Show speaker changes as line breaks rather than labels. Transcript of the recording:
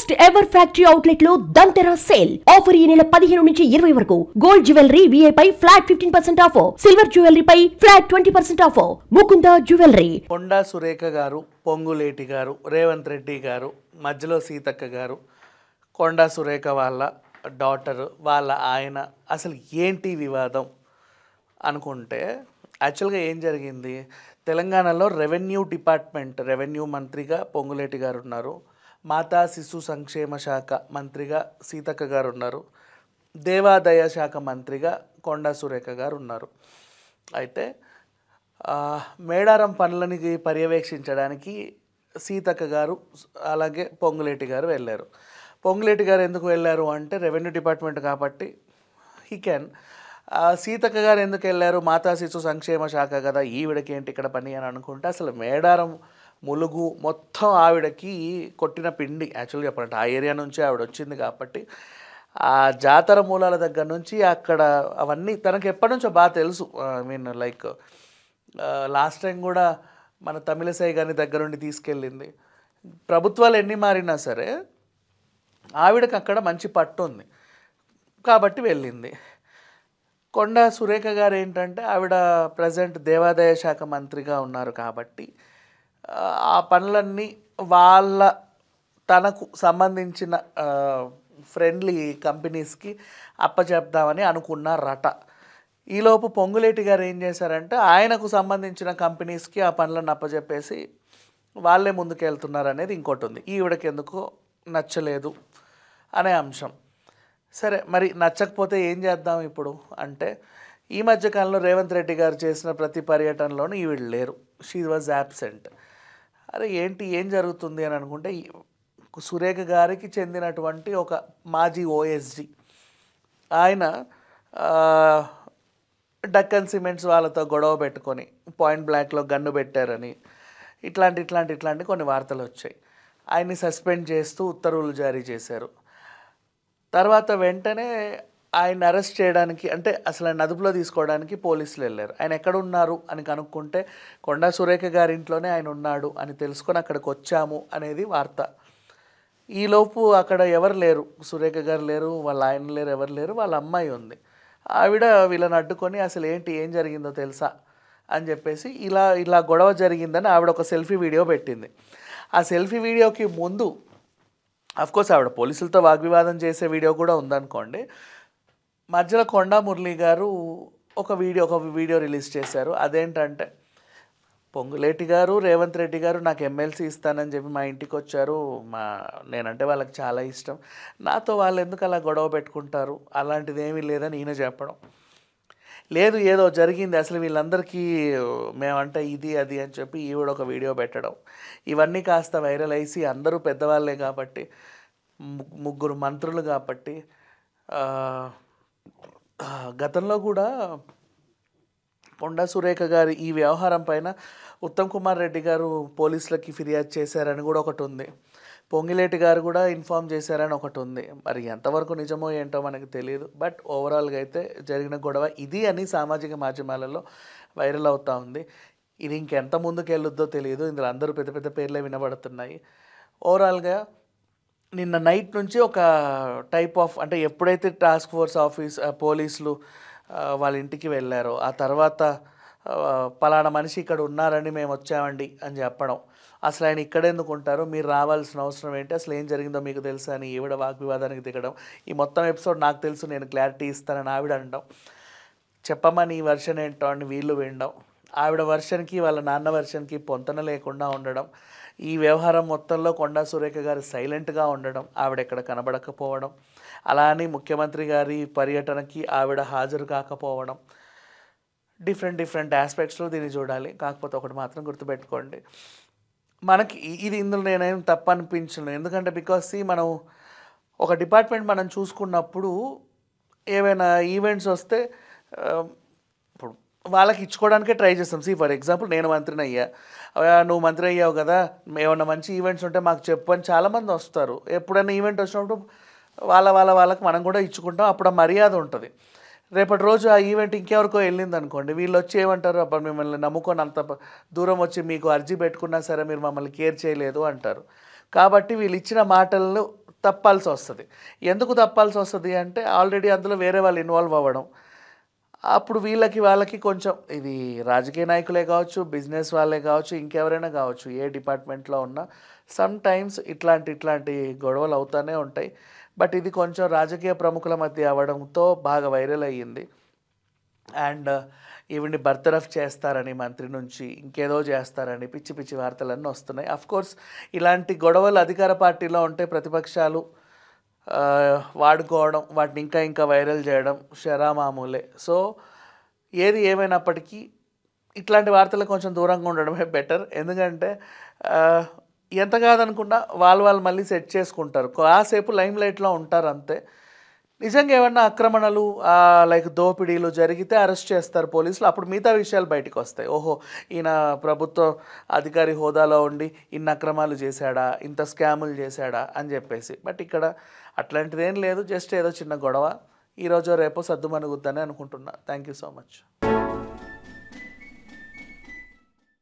First ever factory outlet లో దంతెరా sale offer ఈ నెల 15 నుంచి 20 వరకు. గోల్డ్ జ్యువెలరీ VI పై ఫ్లాట్ 15% ఆఫర్, సిల్వర్ జ్యువెలరీ పై flat 20% offer. Mukunda jewellery.
Konda Surekha గారు, పొంగులేటి గారు, రేవంత్ రెడ్డి గారు, మధ్యలో సీతక్క గారు, కొండా సురేఖ వాళ్ళ డాటర్, వాళ్ళ ఆయన, అసలు ఏంటి వివాదం అనుకుంటే యాక్చువల్గా ఏం జరిగింది? తెలంగాణలో రెవెన్యూ మంత్రిగా పొంగులేటి గారు ఉన్నారు, మాతా శిశు సంక్షేమ శాఖ మంత్రిగా సీతక్క గారు ఉన్నారు, దేవాదాయ శాఖ మంత్రిగా కొండా సురేఖ గారు ఉన్నారు. అయితే మేడారం పనులని పర్యవేక్షించడానికి సీతక్క గారు అలాగే పొంగులేటి గారు వెళ్ళారు. పొంగులేటి గారు ఎందుకు వెళ్ళారు అంటే రెవెన్యూ డిపార్ట్మెంట్ కాబట్టి హీ క్యాన్. సీతక్క గారు ఎందుకు వెళ్ళారు? మాతా శిశు సంక్షేమ శాఖ కదా, ఈవిడకి ఏంటి ఇక్కడ పని అని అనుకుంటే అసలు మేడారం ములుగు మొత్తం ఆవిడకి కొట్టిన పిండి. యాక్చువల్గా చెప్పాలంటే ఆ ఏరియా నుంచి ఆవిడ వచ్చింది కాబట్టి ఆ జాతర మూలాల దగ్గర నుంచి అక్కడ అవన్నీ తనకు ఎప్పటి నుంచో బాగా తెలుసు. I mean like last time కూడా మన తమిళసై గారి దగ్గర నుండి తీసుకెళ్ళింది. ప్రభుత్వాలు ఎన్ని మారినా సరే ఆవిడకి అక్కడ మంచి పట్టు ఉంది కాబట్టి వెళ్ళింది. కొండా సురేఖ గారు ఏంటంటే ఆవిడ ప్రజెంట్ దేవాదాయ శాఖ మంత్రిగా ఉన్నారు కాబట్టి ఆ పనులన్నీ తనకు సంబంధించిన ఫ్రెండ్లీ కంపెనీస్కి అప్పచెప్దామని అనుకున్నారట. ఈలోపు పొంగులేటి గారు ఏం చేశారంటే ఆయనకు సంబంధించిన కంపెనీస్కి ఆ పనులను అప్పచెప్పేసి వాళ్ళే ముందుకెళ్తున్నారు అనేది ఇంకోటి ఉంది. ఈవిడకి ఎందుకో నచ్చలేదు అనే అంశం. సరే, మరి నచ్చకపోతే ఏం చేద్దాం ఇప్పుడు అంటే ఈ మధ్యకాలంలో రేవంత్ రెడ్డి గారు చేసిన ప్రతి పర్యటనలోనూ ఈవిడ లేరు. She was absent. అరే ఏంటి, ఏం జరుగుతుంది అని అనుకుంటే సురేఖ గారికి చెందినటువంటి ఒక మాజీ OSG ఆయన డక్కన్ సిమెంట్స్ వాళ్ళతో గొడవ పెట్టుకొని పాయింట్ బ్లాక్లో గన్ను పెట్టారని ఇట్లాంటి కొన్ని వార్తలు వచ్చాయి. ఆయన్ని సస్పెండ్ చేస్తూ ఉత్తర్వులు జారీ చేశారు. తర్వాత వెంటనే ఆయన అరెస్ట్ చేయడానికి అంటే అసలు ఆయన అదుపులో తీసుకోవడానికి పోలీసులు వెళ్ళారు. ఆయన ఎక్కడ ఉన్నారు అని కనుక్కుంటే కొండా సురేఖ గారి ఇంట్లోనే ఆయన ఉన్నాడు అని తెలుసుకొని అక్కడికి వచ్చాము అనేది వార్త. ఈలోపు అక్కడ ఎవరు లేరు, సురేఖ గారు లేరు, వాళ్ళ ఆయన లేరు, ఎవరు లేరు, వాళ్ళ అమ్మాయి ఉంది. ఆవిడ వీళ్ళని అడ్డుకొని అసలు ఏం జరిగిందో తెలుసా అని చెప్పేసి ఇలా గొడవ జరిగిందని ఆవిడ ఒక సెల్ఫీ వీడియో పెట్టింది. ఆ సెల్ఫీ వీడియోకి ముందు అఫ్కోర్స్ ఆవిడ పోలీసులతో వాగ్వివాదం చేసే వీడియో కూడా ఉందనుకోండి. మధ్యలో కొండా మురళి గారు ఒక వీడియో రిలీజ్ చేశారు. అదేంటంటే పొంగులేటి గారు, రేవంత్ రెడ్డి గారు నాకు ఎమ్మెల్సీ ఇస్తానని చెప్పి మా ఇంటికి వచ్చారు. నేనంటే వాళ్ళకి చాలా ఇష్టం, నాతో వాళ్ళు ఎందుకు అలా గొడవ పెట్టుకుంటారు, అలాంటిది ఏమీ లేదని ఈయన చెప్పడం. లేదు ఏదో జరిగింది, అసలు వీళ్ళందరికీ మేమంటే ఇది అది అని చెప్పి ఈవిడ ఒక వీడియో పెట్టడం. ఇవన్నీ కాస్త వైరల్ అయ్యి అందరూ పెద్దవాళ్ళే కాబట్టి, ముగ్గురు మంత్రులు కాబట్టి గతంలో కూడా కొండా సురేఖ గారి ఈ వ్యవహారం పైన ఉత్తమ్ కుమార్ రెడ్డి గారు పోలీసులకి ఫిర్యాదు చేశారని కూడా ఒకటి ఉంది. పొంగిలేటి గారు కూడా ఇన్ఫామ్ చేశారని ఒకటి ఉంది. మరి ఎంతవరకు నిజమో ఏంటో మనకు తెలియదు. బట్ ఓవరాల్గా అయితే జరిగిన గొడవ ఇది అని సామాజిక మాధ్యమాలలో వైరల్ అవుతూ ఉంది. ఇది ఇంకెంత ముందుకు వెళ్ళొద్దో తెలియదు. ఇందులో అందరూ పెద్ద పెద్ద పేర్లే వినబడుతున్నాయి. ఓవరాల్గా నిన్న నైట్ నుంచి ఒక టైప్ ఆఫ్ అంటే ఎప్పుడైతే టాస్క్ ఫోర్స్ పోలీసులు వాళ్ళ ఇంటికి వెళ్ళారో ఆ తర్వాత పలానా మనిషి ఇక్కడ ఉన్నారని మేము వచ్చామండి అని చెప్పడం, అసలు ఆయన ఇక్కడెందుకు ఉంటారు, మీరు రావాల్సిన అవసరం ఏంటి, అసలు ఏం జరిగిందో మీకు తెలుసా అని ఈవిడ వాగ్వివాదానికి దిగడం. ఈ మొత్తం ఎపిసోడ్ నాకు తెలుసు, నేను క్లారిటీ ఇస్తానని ఆవిడ అనడం, చెప్పమ్మా నీ వర్షన్ ఏంటో అని వీళ్ళు వినడం, ఆవిడ వర్షన్కి వాళ్ళ నాన్న వర్షన్కి పొంతన లేకుండా ఉండడం, ఈ వ్యవహారం మొత్తంలో కొండా సురేఖ గారు సైలెంట్గా ఉండడం, ఆవిడ ఎక్కడ కనబడకపోవడం, అలా అని ముఖ్యమంత్రి గారి పర్యటనకి ఆవిడ హాజరు కాకపోవడం, డిఫరెంట్ ఆస్పెక్ట్స్లో దీన్ని చూడాలి. కాకపోతే ఒకటి మాత్రం గుర్తుపెట్టుకోండి, మనకి ఇది ఇందులో నేనేం తప్పు అనిపించను. ఎందుకంటే బికాస్ మనం ఒక డిపార్ట్మెంట్ మనం చూసుకున్నప్పుడు ఏవైనా ఈవెంట్స్ వస్తే ఇప్పుడు వాళ్ళకి ఇచ్చుకోవడానికే ట్రై చేస్తాం. ఫర్ ఎగ్జాంపుల్ నేను మంత్రిని అయ్యా, నువ్వు మంత్రి అయ్యావు కదా, ఏమన్నా మంచి ఈవెంట్స్ ఉంటే మాకు చెప్పు అని చాలామంది వస్తారు. ఎప్పుడైనా ఈవెంట్ వచ్చినప్పుడు వాళ్ళకి మనం కూడా ఇచ్చుకుంటాం. అప్పుడు ఆ మర్యాద ఉంటుంది. రేపటి రోజు ఆ ఈవెంట్ ఇంకెవరికో వెళ్ళింది అనుకోండి, వీళ్ళు వచ్చి ఏమంటారు, అప్పుడు మిమ్మల్ని నమ్ముకొని అంత దూరం వచ్చి మీకు అర్జీ పెట్టుకున్నా సరే మీరు మమ్మల్ని కేర్ చేయలేదు అంటారు. కాబట్టి వీళ్ళు ఇచ్చిన మాటలను తప్పాల్సి వస్తుంది. ఎందుకు తప్పాల్సి వస్తుంది అంటే ఆల్రెడీ అందులో వేరే వాళ్ళు ఇన్వాల్వ్ అవ్వడం. అప్పుడు వాళ్ళకి కొంచెం ఇది రాజకీయ నాయకులే కావచ్చు, బిజినెస్ వాళ్ళే కావచ్చు, ఇంకెవరైనా కావచ్చు, ఏ డిపార్ట్మెంట్లో ఉన్నా సమ్ టైమ్స్ ఇట్లాంటి గొడవలు అవుతూనే ఉంటాయి. బట్ ఇది కొంచెం రాజకీయ ప్రముఖుల మధ్య అవ్వడంతో బాగా వైరల్ అయ్యింది. అండ్ ఈవిడ్ని బర్తరఫ్ చేస్తారని మంత్రి నుంచి, ఇంకేదో చేస్తారని పిచ్చి పిచ్చి వార్తలన్నీ వస్తున్నాయి. అఫ్కోర్స్ ఇలాంటి గొడవలు అధికార పార్టీలో ఉంటే ప్రతిపక్షాలు వాడుకోవడం, వాటిని ఇంకా వైరల్ చేయడం షరామామూలే. సో ఏది ఏమైనప్పటికీ ఇట్లాంటి వార్తలకు కొంచెం దూరంగా ఉండడమే బెటర్. ఎందుకంటే ఎంత కాదనుకున్నా వాళ్ళు మళ్ళీ సెట్ చేసుకుంటారు, కాసేపు లైమ్ లైట్లో ఉంటారు అంతే. నిజంగా ఏమన్నా ఆక్రమణలు లైక్ దోపిడీలు జరిగితే అరెస్ట్ చేస్తారు పోలీసులు. అప్పుడు మిగతా విషయాలు బయటకు వస్తాయి. ఓహో, ఈయన ప్రభుత్వ అధికారి హోదాలో ఉండి ఇన్ని అక్రమాలు చేశాడా, ఇంత స్కాములు చేశాడా అని చెప్పేసి. బట్ ఇక్కడ అట్లాంటిదేం లేదు, జస్ట్ ఏదో చిన్న గొడవ. ఈరోజు రేపో సద్దుమణుగుద్దని అనుకుంటున్నా. Thank you so much.